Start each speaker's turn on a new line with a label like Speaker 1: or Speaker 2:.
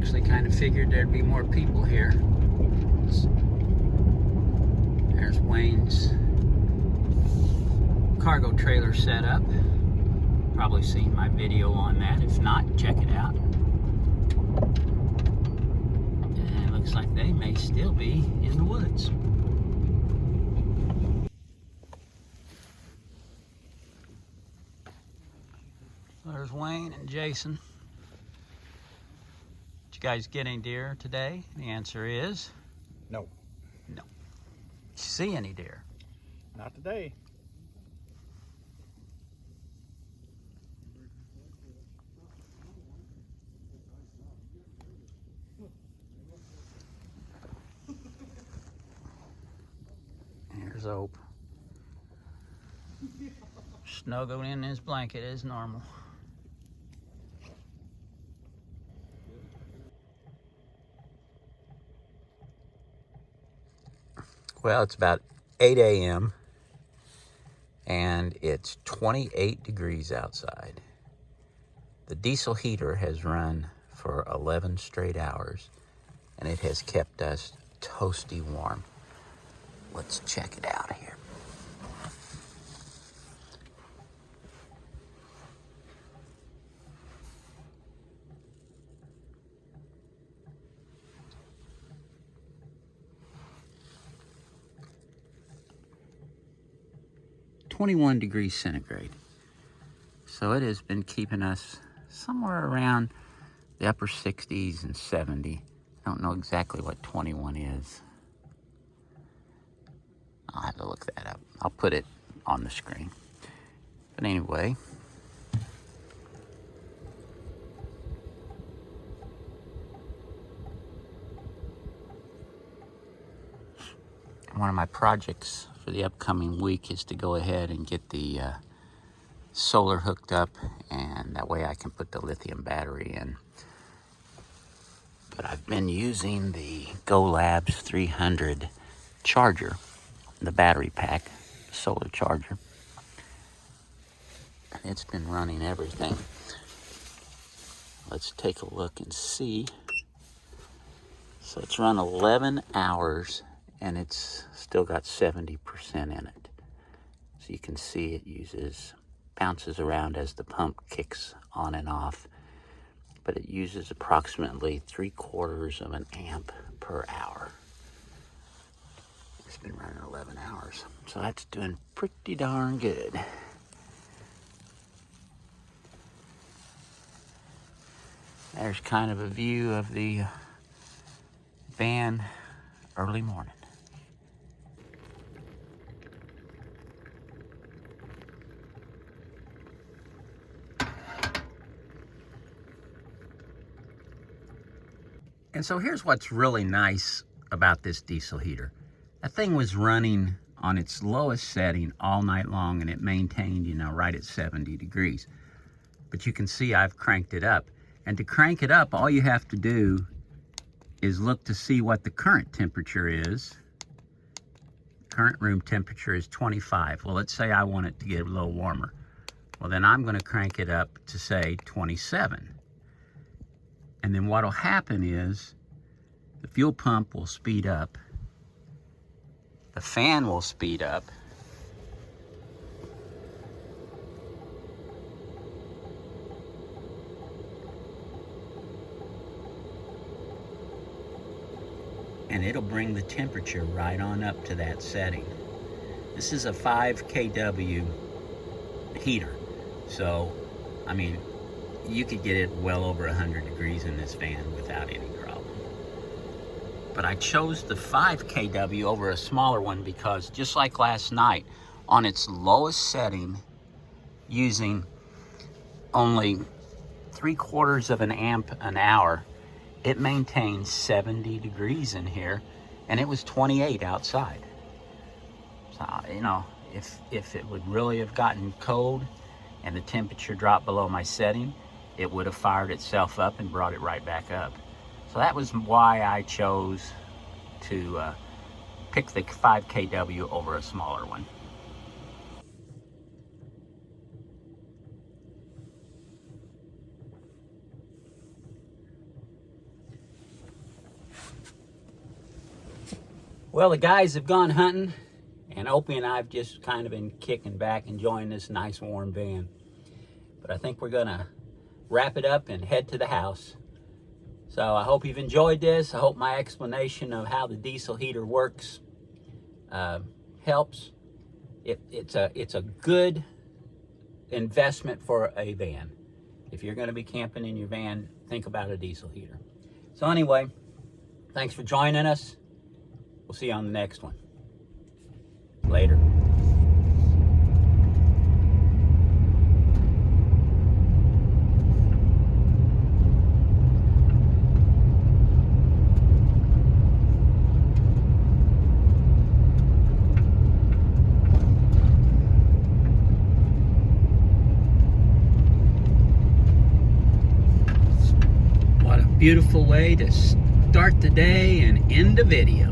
Speaker 1: actually kind of figured there'd be more people here. There's Wayne's cargo trailer set up. Probably seen my video on that. If not, check it out. And it looks like they may still be in the woods. There's Wayne and Jason. Did you guys get any deer today? The answer is
Speaker 2: no.
Speaker 1: No. Did you see any deer?
Speaker 2: Not today.
Speaker 1: Here's Ope. Snuggled in his blanket as normal. Well, it's about 8 a.m. and it's 28 degrees outside. The diesel heater has run for 11 straight hours and it has kept us toasty warm. Let's check it out here. (21 degrees centigrade). So it has been keeping us somewhere around the upper 60s and 70. I don't know exactly what 21 is. I'll have to look that up. I'll put it on the screen. But anyway, one of my projects for the upcoming week is to go ahead and get the solar hooked up, and that way I can put the lithium battery in. But I've been using the Go Labs 300 charger, the battery pack, solar charger. And it's been running everything. Let's take a look and see. So it's run 11 hours and it's still got 70% in it. So you can see it bounces around as the pump kicks on and off, but it uses approximately 3/4 of an amp per hour. It's been running 11 hours, so that's doing pretty darn good. There's kind of a view of the van early morning. And so here's what's really nice about this diesel heater. That thing was running on its lowest setting all night long, and it maintained, right at 70 degrees. But you can see I've cranked it up. And to crank it up, all you have to do is look to see what the current temperature is. Current room temperature is 25. Well, let's say I want it to get a little warmer. Well, then I'm going to crank it up to, say, 27. And then what'll happen is the fuel pump will speed up, the fan will speed up, and it'll bring the temperature right on up to that setting. This is a 5 kW heater, so I mean, you could get it well over 100 degrees in this van without any problem. But I chose the 5 kW over a smaller one because, just like last night, on its lowest setting, using only 3/4 of an amp an hour, it maintained 70 degrees in here, and it was 28 outside. So, if it would really have gotten cold and the temperature dropped below my setting, it would have fired itself up and brought it right back up. So that was why I chose to pick the 5 kW over a smaller one. Well, the guys have gone hunting, and Opie and I've just kind of been kicking back, enjoying this nice warm van. But I think we're gonna wrap it up and head to the house. So I hope you've enjoyed this. I hope my explanation of how the diesel heater works helps. It's a good investment for a van. If you're going to be camping in your van, think about a diesel heater. So anyway, thanks for joining us. We'll see you on the next one. Later. What a beautiful way to start the day and end the video.